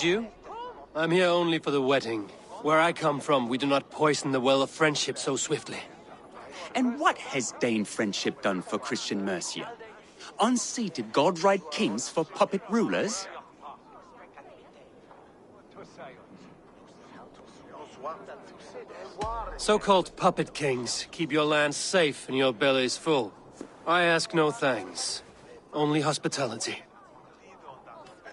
You? I'm here only for the wedding. Where I come from, we do not poison the well of friendship so swiftly. And what has Dane friendship done for Christian Mercia? Unseated godright kings for puppet rulers? So-called puppet kings keep your lands safe and your bellies full. I ask no thanks. Only hospitality.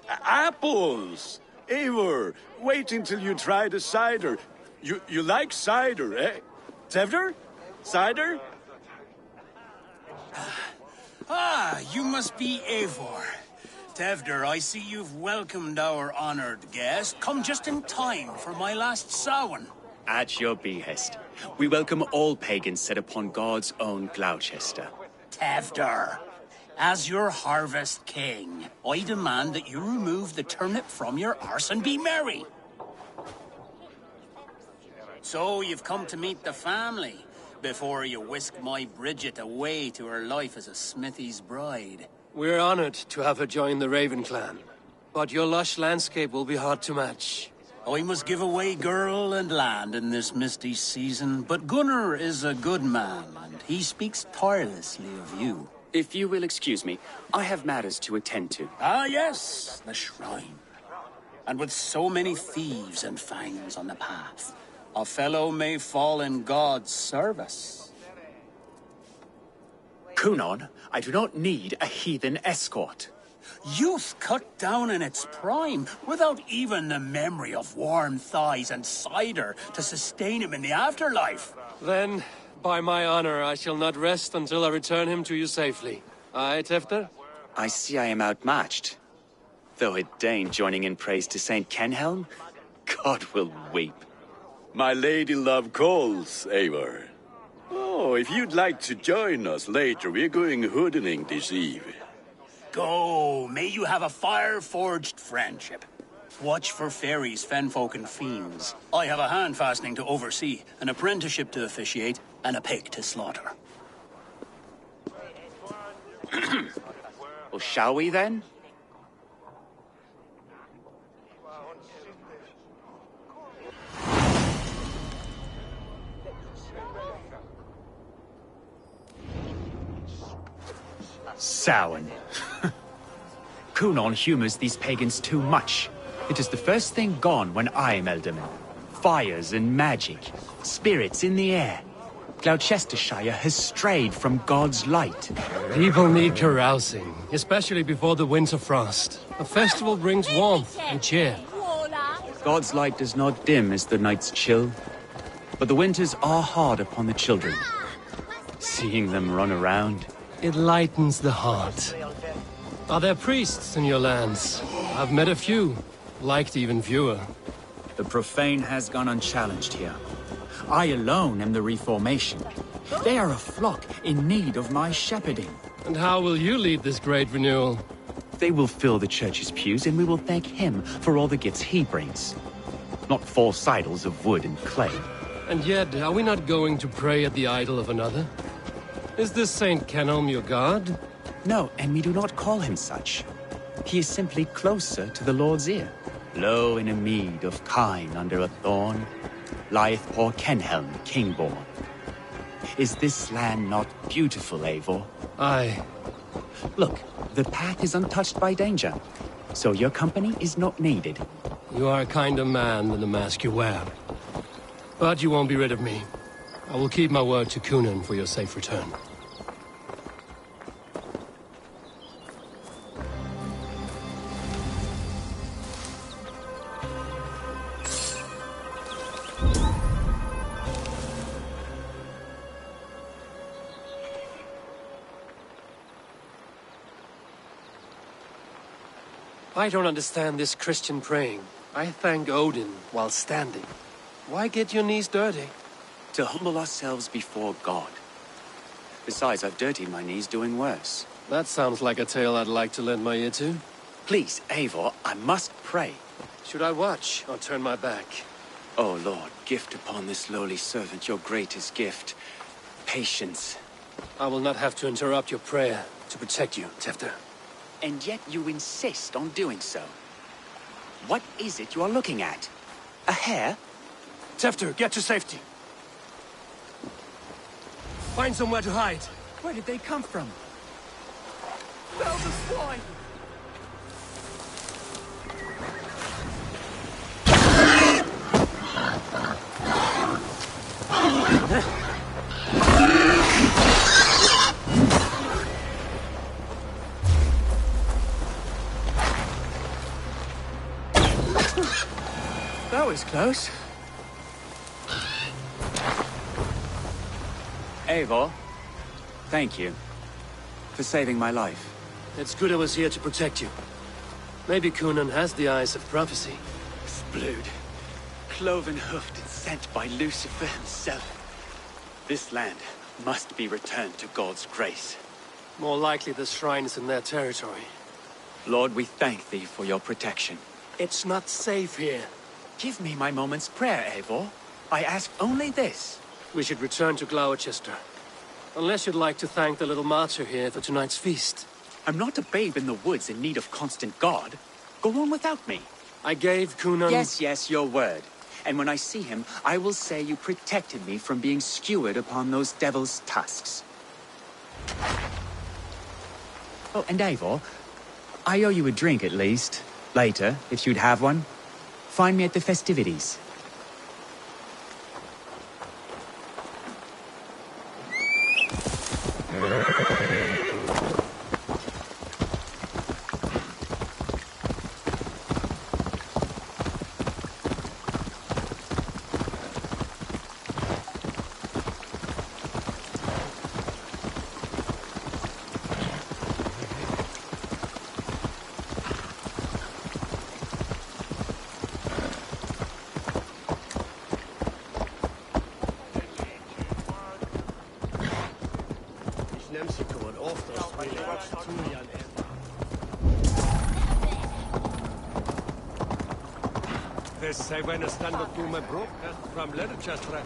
Apples! Eivor, wait until you try the cider. You like cider, eh? Tevder? Cider? Ah, you must be Eivor. Tevder, I see you've welcomed our honored guest. Come just in time for my last Samhain. At your behest. We welcome all pagans set upon God's own Gloucester. Tevder, as your harvest king, I demand that you remove the turnip from your arse and be merry. So you've come to meet the family before you whisk my Bridget away to her life as a smithy's bride. We're honored to have her join the Raven clan. But your lush landscape will be hard to match. I must give away girl and land in this misty season, but Gunnar is a good man, and he speaks tirelessly of you. If you will excuse me, I have matters to attend to. Ah, yes, the shrine. And with so many thieves and fangs on the path, a fellow may fall in God's service. Kunon, I do not need a heathen escort. Youth cut down in its prime, without even the memory of warm thighs and cider to sustain him in the afterlife. Then, by my honor, I shall not rest until I return him to you safely. Aye, Tefter? I see I am outmatched. Though a Dane joining in praise to Saint Kenhelm, God will weep. My lady love calls, Eivor. Oh, if you'd like to join us later, we're going hoodening this eve. Go, may you have a fire-forged friendship. Watch for fairies, fenfolk, and fiends. I have a hand fastening to oversee, an apprenticeship to officiate, and a pig to slaughter. Well, shall we then? Samhain. Kunon humors these pagans too much. It is the first thing gone when I am Elderman. Fires and magic, spirits in the air. Gloucestershire has strayed from God's light. People need carousing, especially before the winter frost. A festival brings warmth and cheer. God's light does not dim as the nights chill, but the winters are hard upon the children. Seeing them run around, It lightens the heart. Are there priests in your lands? I've met a few, liked even fewer. the profane has gone unchallenged here. I alone am the reformation. They are a flock in need of my shepherding. And how will you lead this great renewal? They will fill the church's pews, and we will thank him for all the gifts he brings. Not false idols of wood and clay. And yet, are we not going to pray at the idol of another? Is this Saint Kenelm your god? No, and we do not call him such. He is simply closer to the Lord's ear. Low in a mead of kine under a thorn, lieth poor Kenhelm, king-born. Is this land not beautiful, Eivor? Aye. Look, the path is untouched by danger, so your company is not needed. You are a kinder man than the mask you wear. But you won't be rid of me. I will keep my word to Kunan for your safe return. I don't understand this Christian praying. I thank Odin while standing. Why get your knees dirty? To humble ourselves before God. Besides, I've dirtied my knees doing worse. That sounds like a tale I'd like to lend my ear to. Please, Eivor, I must pray. Should I watch or turn my back? Oh Lord, gift upon this lowly servant your greatest gift. Patience. I will not have to interrupt your prayer to protect you, Tefter. And yet you insist on doing so. What is it you are looking at? A hare? Tefter, get to safety. Find somewhere to hide. Where did they come from? Bell the swine! That was close. Eivor, thank you for saving my life. It's good I was here to protect you. Maybe Conan has the eyes of prophecy. Blood, cloven-hoofed and sent by Lucifer himself. This land must be returned to God's grace. More likely the shrine is in their territory. Lord, we thank thee for your protection. It's not safe here. Give me my moment's prayer, Eivor. I ask only this. We should return to Gloucester. Unless you'd like to thank the little martyr here for tonight's feast. I'm not a babe in the woods in need of constant guard. Go on without me. I gave Conan... Yes, your word. And when I see him, I will say you protected me from being skewered upon those devil's tusks. Oh, and Eivor, I owe you a drink at least. Later, if you'd have one. Find me at the festivities. Sei wenn stand up my broke from Leicester.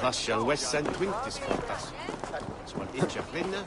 Das shall West St. Quintus for us. It's one inch of winner.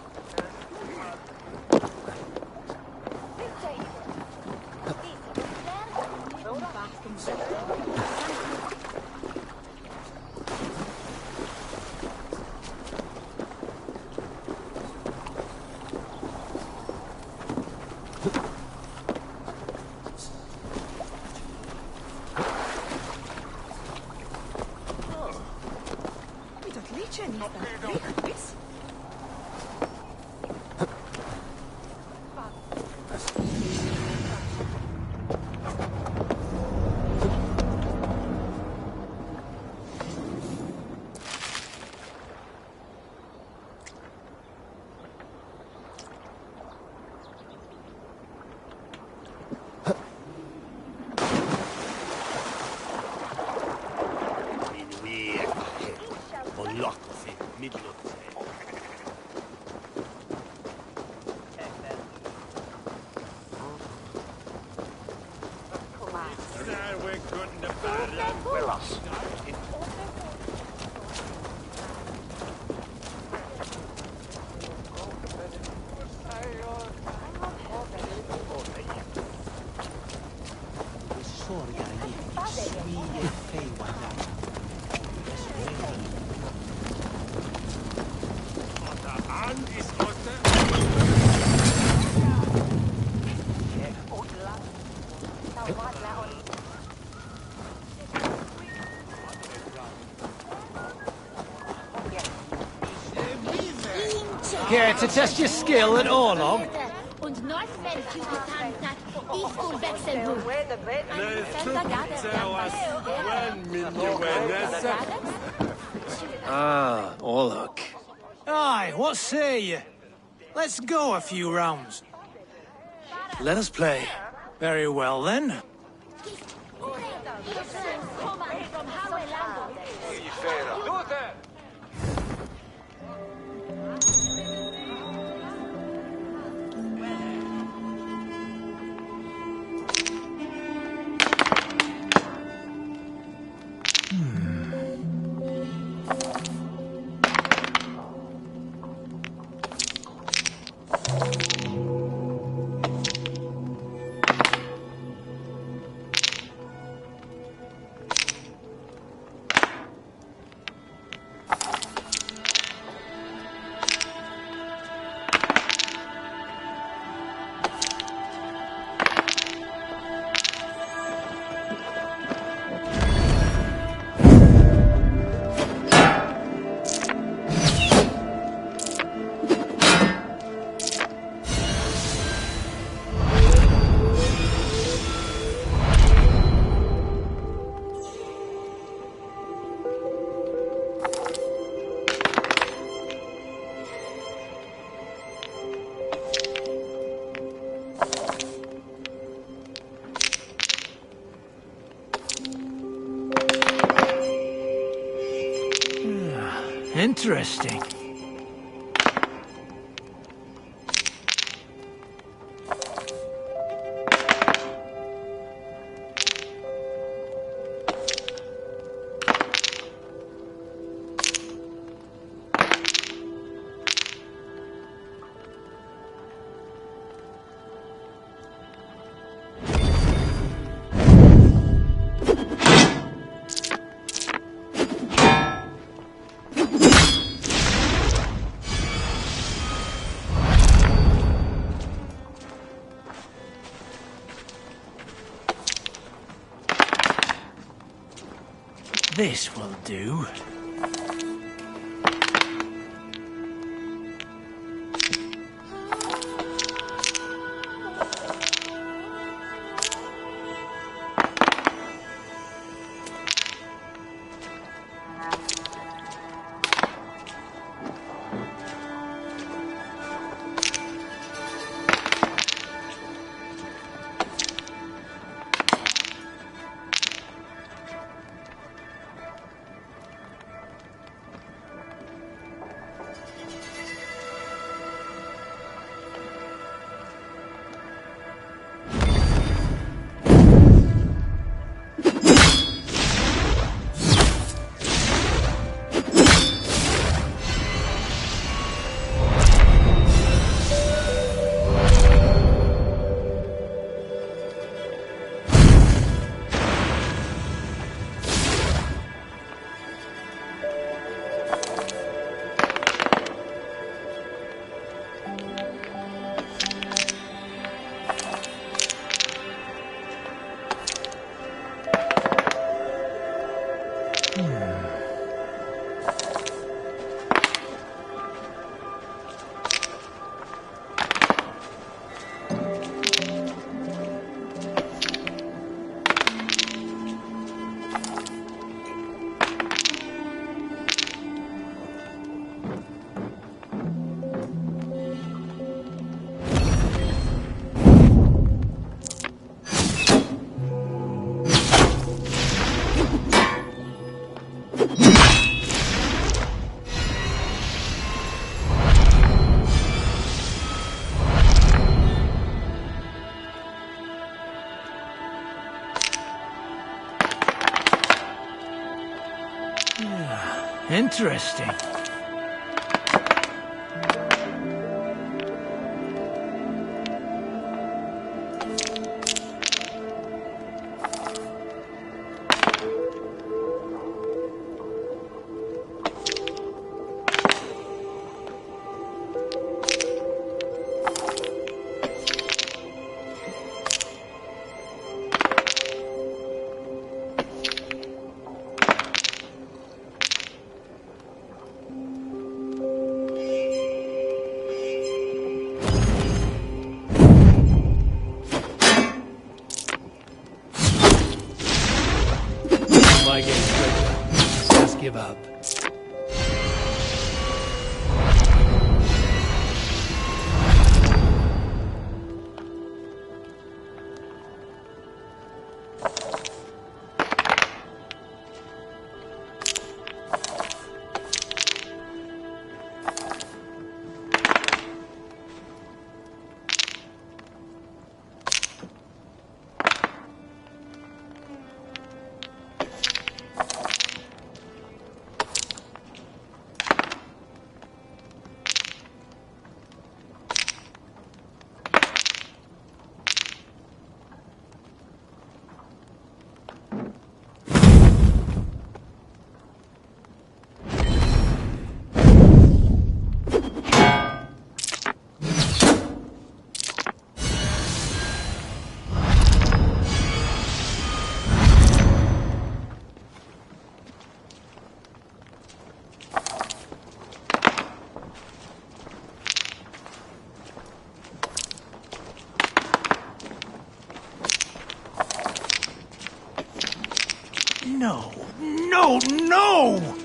Care to test your skill at Orlog? Und Northman getan hat, ich wohl wechseln Ah, Orlog. Aye, what say ye? Let's go a few rounds. Let us play. Very well then. Interesting. This will do. Interesting. My game's treasure. Just give up. No, no, no!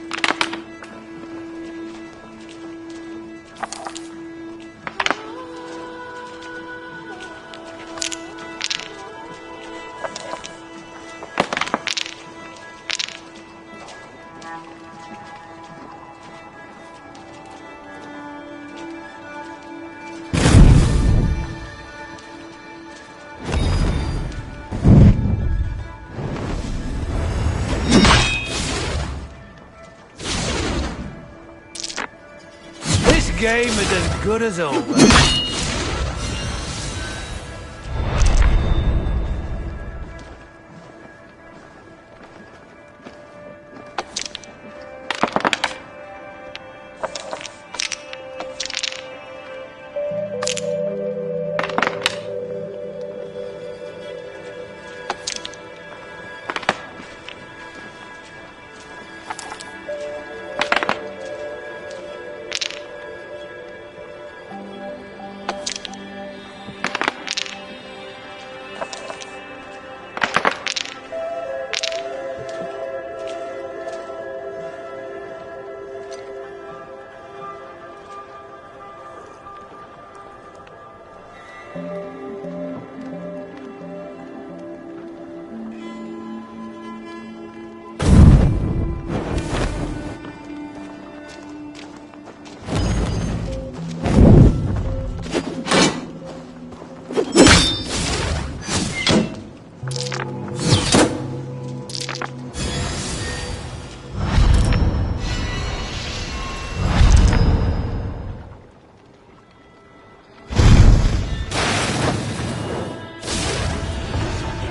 game is as good as over.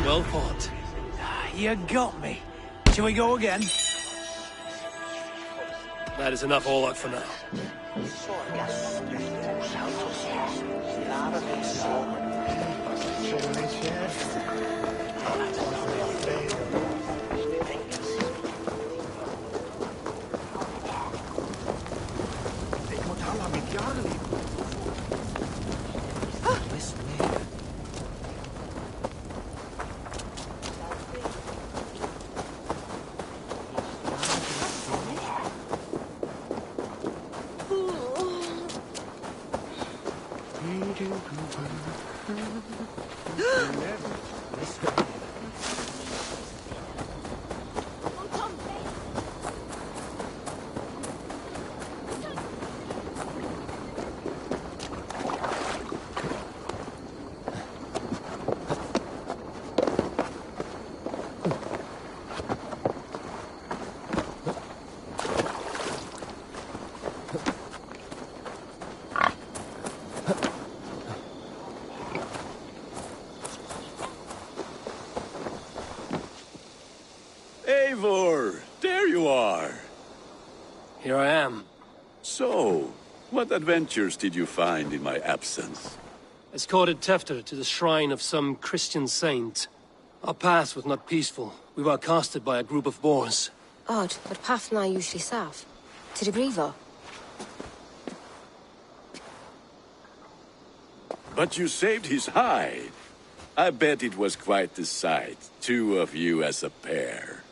Well fought. You got me. Shall we go again? That is enough all out for now. Eivor, there you are. Here I am. So, what adventures did you find in my absence? Escorted Tefter to the shrine of some Christian saint. Our path was not peaceful. We were accosted by a group of boars. Odd, but path na usually safe. To the Grievo. But you saved his hide. I bet it was quite the sight, two of you as a pair.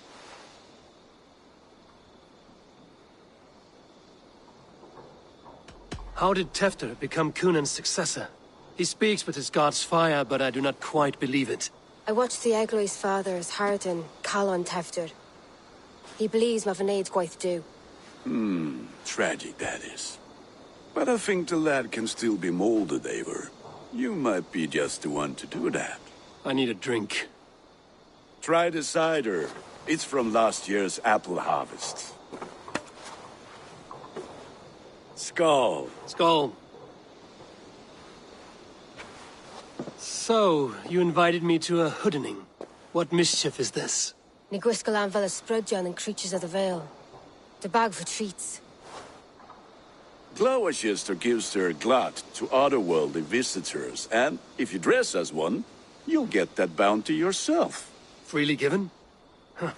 How did Tefter become Cunan's successor? He speaks with his god's fire, but I do not quite believe it. I watched the Egloi's father's Harden, Calon Tefter. He believes Mavanaid's quite do. Tragic that is. But I think the lad can still be molded, Eivor. You might be just the one to do that. I need a drink. Try the cider. It's from last year's apple harvest. Skull. Skull. So, you invited me to a hoodening. What mischief is this? Niguiscalan Vela Sprudjan and Creatures of the Vale. The bag for treats. Glowachester gives her glut to otherworldly visitors, and if you dress as one, you'll get that bounty yourself. Freely given? Huh.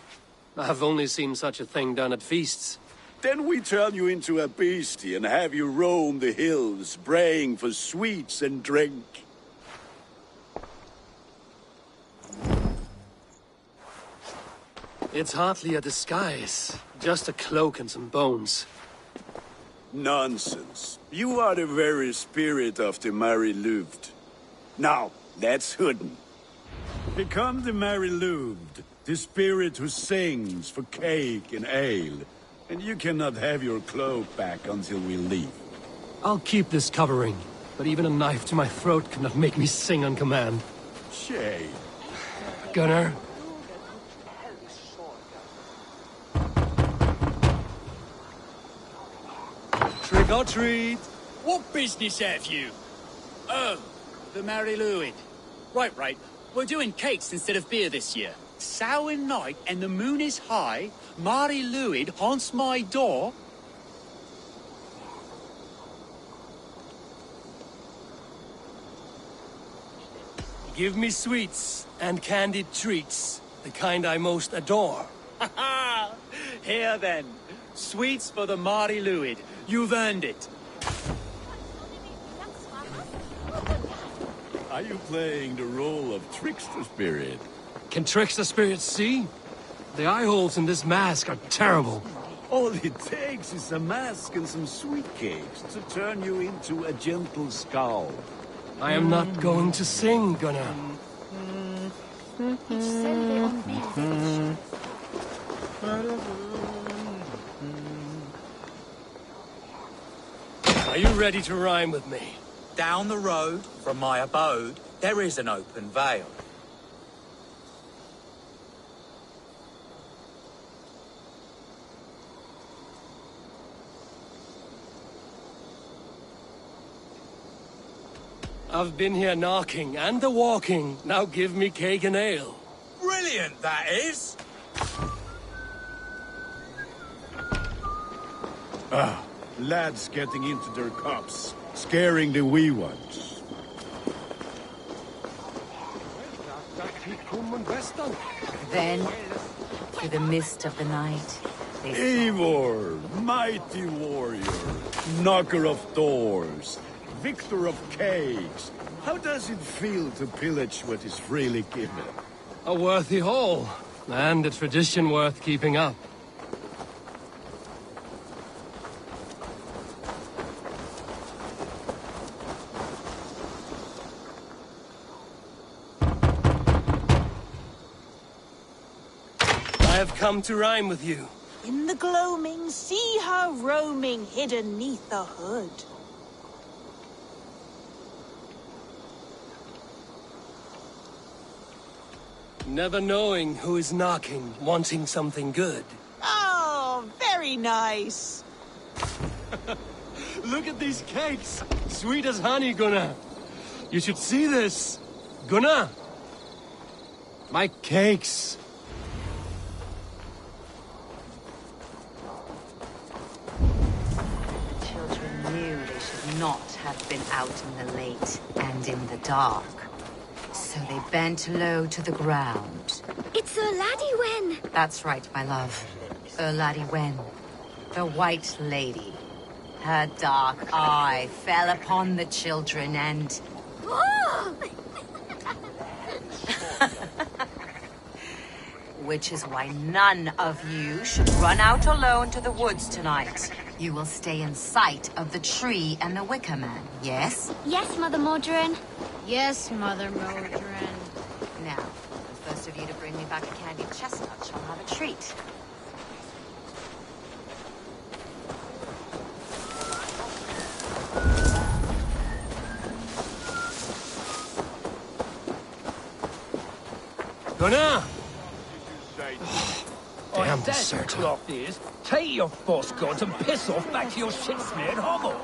I have only seen such a thing done at feasts. Then we turn you into a beastie and have you roam the hills, braying for sweets and drink. It's hardly a disguise. Just a cloak and some bones. Nonsense. You are the very spirit of the Mary Louved. Now, let's hoodin. Become the Mary Louved, the spirit who sings for cake and ale. And you cannot have your cloak back until we leave. I'll keep this covering, but even a knife to my throat cannot make me sing on command. Shame. Gunnar? Trick or treat! What business have you? Oh, the Mary Lwyd. Right. We're doing cakes instead of beer this year. Samhain night and the moon is high. Mary Lwyd haunts my door. Give me sweets and candied treats, the kind I most adore. Ha ha! Here then. Sweets for the Mary Lwyd. You've earned it. Are you playing the role of trickster spirit? Can trickster spirits see? The eye holes in this mask are terrible. All it takes is a mask and some sweet cakes to turn you into a gentle skull. I am not going to sing, Gunnar. Are you ready to rhyme with me? Down the road from my abode, there is an open vale. I've been here knocking and a walking. Now give me cake and ale. Brilliant, that is! Lads getting into their cups, scaring the wee ones. Then, through the mist of the night, they Eivor, mighty warrior, knocker of doors, victor of cakes. How does it feel to pillage what is freely given? A worthy haul, and a tradition worth keeping up. I have come to rhyme with you. In the gloaming, see her roaming hidden neath the hood. Never knowing who is knocking, wanting something good. Oh, very nice. Look at these cakes! Sweet as honey, Gunnar. You should see this. Gunnar! My cakes! The children knew they should not have been out in the late and in the dark. So they bent low to the ground. It's Laddie Wen. That's right, my love. Laddie Wen, the White Lady. Her dark eye fell upon the children and... Oh! Which is why none of you should run out alone to the woods tonight. You will stay in sight of the tree and the Wicker Man, yes? Yes, Mother Modron. Yes, Mother Modron. Now, the first of you to bring me back a candied chestnut shall have a treat. Gunnar! Damn deserter. Cloth is, take your false gods and piss off back to your shit-smeared hovel.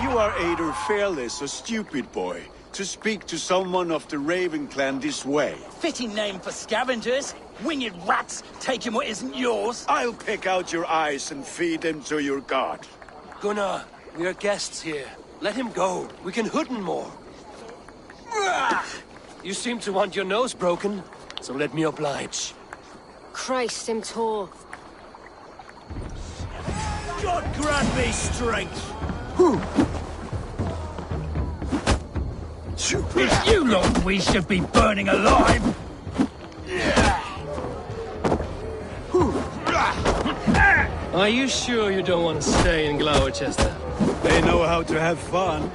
You are either fearless or stupid, boy, to speak to someone of the Raven clan this way. Fitting name for scavengers. Winged rats taking what isn't yours. I'll pick out your eyes and feed them to your god. Gunnar, we are guests here. Let him go. We can hood him more. You seem to want your nose broken, so let me oblige. Christ, him tall. God grant me strength. It's you lot we should be burning alive. Are you sure you don't want to stay in Gloucester? They know how to have fun.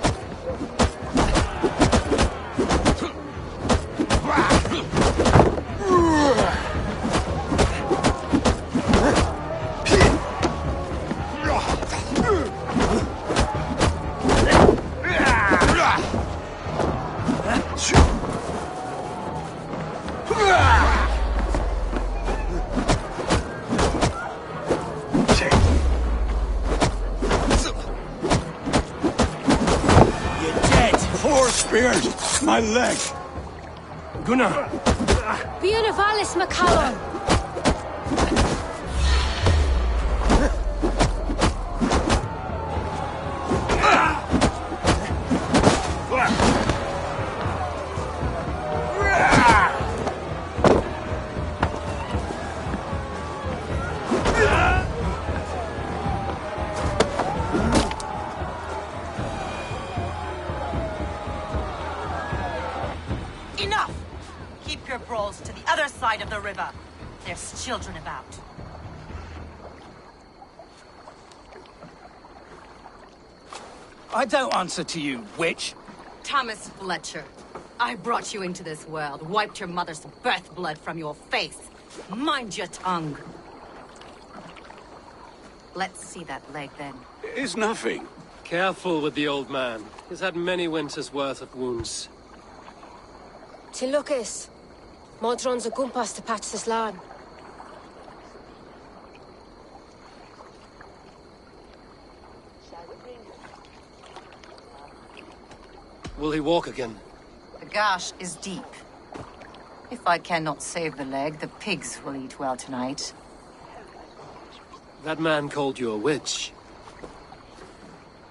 speared my leg. Gunnar! Bíonna Valis McCallum! Enough! Keep your brawls to the other side of the river. There's children about. I don't answer to you, witch. Thomas Fletcher, I brought you into this world, wiped your mother's birth blood from your face. Mind your tongue. Let's see that leg, then. It's nothing. Careful with the old man. He's had many winters' worth of wounds. Till Lucas. Modron's a gumpas to patch this land. Will he walk again? The gash is deep. If I cannot save the leg, the pigs will eat well tonight. That man called you a witch.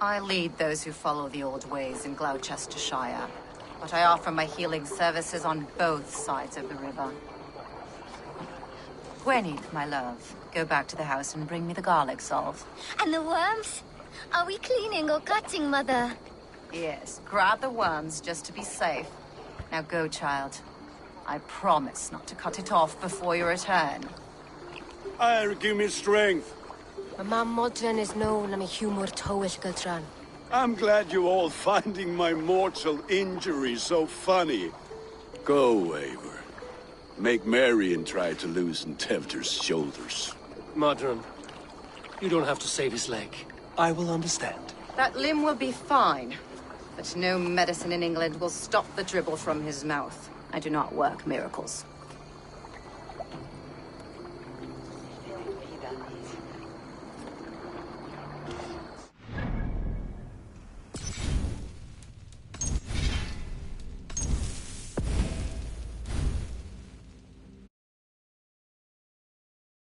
I lead those who follow the old ways in Gloucestershire, but I offer my healing services on both sides of the river. Gwenny, my love, go back to the house and bring me the garlic salve. And the worms? Are we cleaning or cutting, Mother? Yes, grab the worms just to be safe. Now go, child. I promise not to cut it off before you return. Give me strength. My mam Modron is known am a humor towit Gultran. I'm glad you all finding my mortal injury so funny. Go, Eivor. Make merry and try to loosen Tevder's shoulders. Modron, you don't have to save his leg. I will understand. That limb will be fine, but no medicine in England will stop the dribble from his mouth. I do not work miracles.